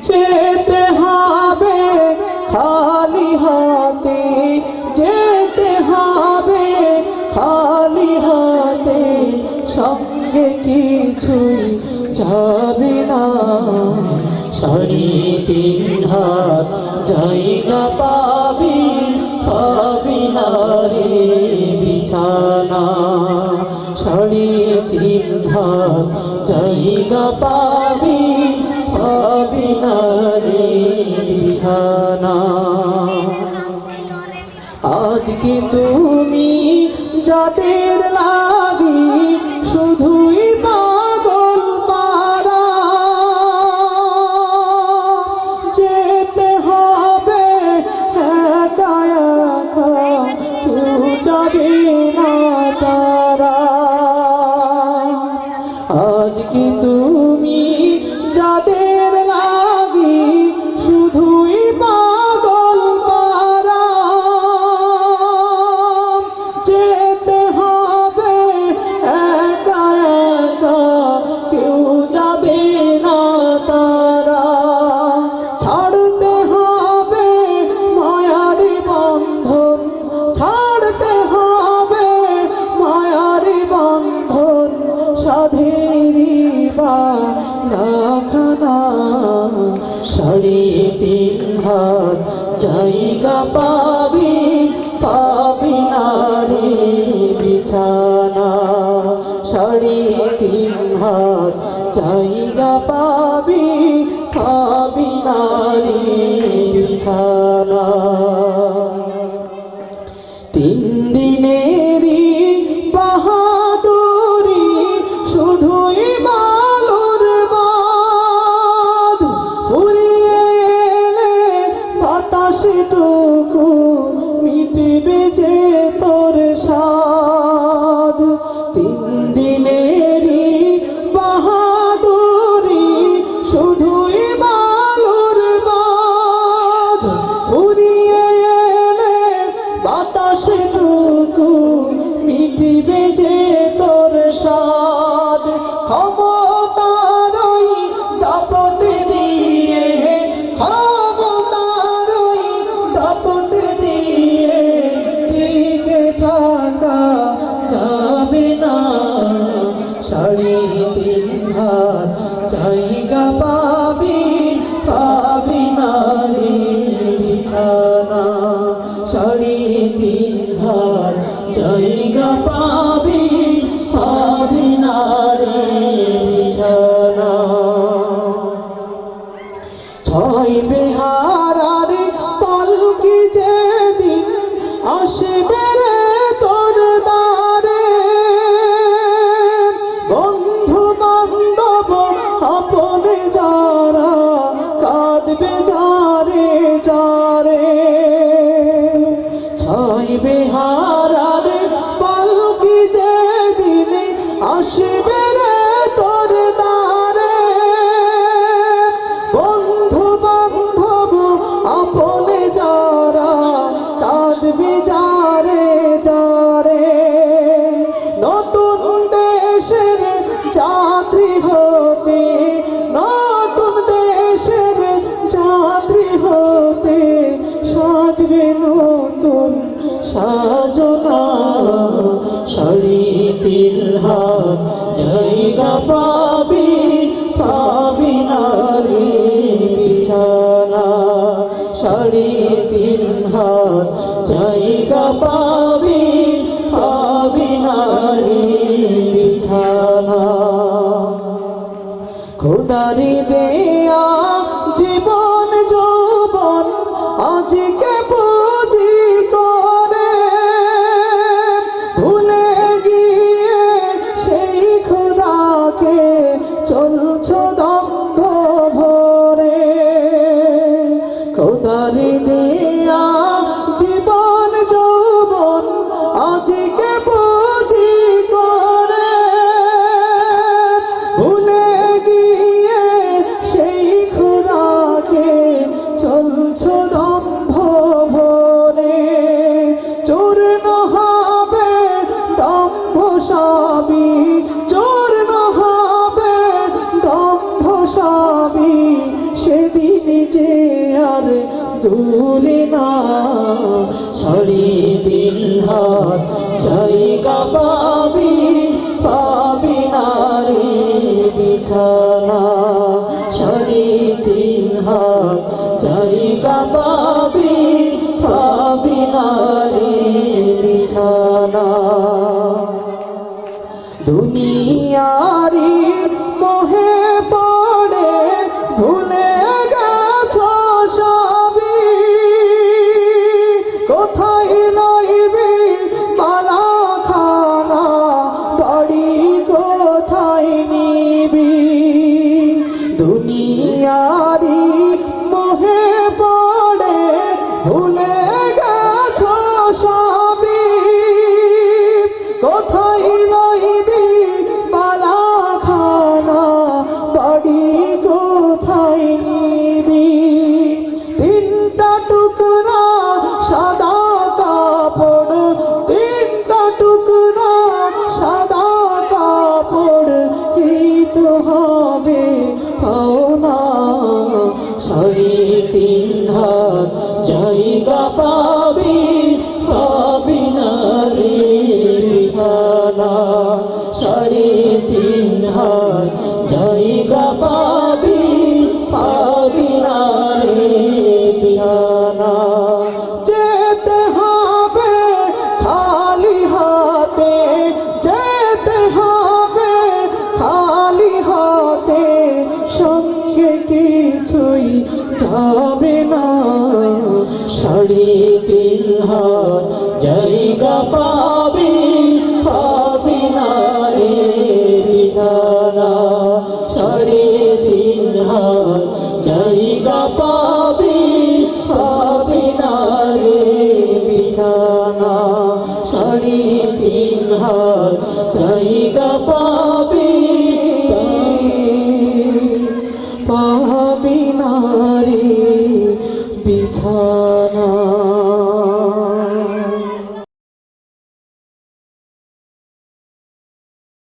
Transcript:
যেতে হবে খালি হাতে, যেতে হবে খালি হাতে, সঙ্গে কিছুই যাবে না। 3.5 হাত জায়গা পাবি, পাবি না রে বিছানা। 3.5 হাত জায়গা পাবি, পাবি না রে বিছানা। আজকে তুমি যাদের লাগি শুধুই পাগল পারা, যেতে হবে একা একা, কেউ যাবে না তারা। আজকে তুমি যাদের লাগি শুধুই পাগল পারা, যেতে হবে একা একা, কেউ যাবে না তারা। ছাড়তে হবে মায়ারি বন্ধন, ছাড়তে হবে মায়ারি বন্ধন, সাধেরি বাখানা। 3.5 হাত জায়গা পাবি, পাবি না রে বিছানা। 3.5 হাত জায়গা পাবি, পাবি না রে বিছানা। 3 দিনেরই বাহাদুরি শুধুই বালুর বাঁধ, ফুরিয়ে এলে বাতাসটুকু মিটবে যে তোর স্বাদ। 3 দিনেরই বাহাদুরি শুধুই বালুর বাঁধ, ফুরিয়ে এলে বাতাসটুকু মিটবে যে তোর স্বাদ। ক্ষমতার ওই দাপট দিয়ে, ক্ষমতার ওই দাপট দিয়ে টিকে থাকা যাবে না। 3.5 হাত জায়গা পাবি, পাবি না রে বিছানা। 3.5 হাত জায়গা পাবি, পাবি না রে বিছানা। 6 বেহারার পালকি যেদিন আসবে রে তোর দ্বারে, বন্ধু বান্ধব আপন যারা কাঁদবে যারে যারে। 6 বেহারার পালকি যেদিন আসবে রে তোর দ্বারে, বন্ধু বান্ধব আপন যারা কাঁদবে যারে যারে। নতুন দেশের যাত্রী হতে, নতুন দেশের যাত্রী হতে, সাজবে নতুন সাজনা। 3.5 হাত জায়গা পাবি, পাবি না রে বিছানা। 3.5 হাত জায়গা পাবি, পাবি না রে বিছানা। খোদারি দেয়া জীবন যৌবন আজকে পুঁজি করে, ভুলে গিয়ে সেই খোদাকে চলছ দম্ভ ভরে। খোদারি দেয়া জীবন যৌবন আজকে পুঁজি করে, ভুলে গিয়ে সেই খোদাকে চলছ দম্ভ ভরে। চূর্ণ হবে দম্ভ সবই, চূর্ণ হবে দম্ভ সবই, সেদিন নিজে আর দূরে না, সাড়ে তিন হাত জায়গা পাবি, পাবি না রে বিছানা, সাড়ে তিন হাত জায়গা পাবি, পাবি না রে বিছানা। দুনিয়ারি মোহে পড়ে ভুলে গেছো সবই, কোথায় লইবি মালা খানা, বাড়ি কোথায় নিবি। দুনিয়ারি মোহে পড়ে ভুলে গেছো সবই, কোথায় লইবি মালা খানা, বাড়ি কোথায় নিবি। তিনটা টুকরা সাদা কাপড়, তিনটা টুকরা সাদা কাপড়, এই তো হবে পাওনা, সাড়ে তিন হাত জায়গা পাবি, পাবি না রে বিছানা, সাড়ে তিন হাত জায়গা পাবি, পাবি না রে বিছানা। যেতে হবে খালি হাতে, যেতে হবে খালি হাতে, সঙ্গে কিছুই যাবে না, সাড়ে তিন হাত জায়গা পাবি, পাবি না রে বিছানা, সাড়ে তিন হাত জায়গা পাবি, পাবি না রে বিছানা, সাড়ে তিন হাত জায়গা পাবি,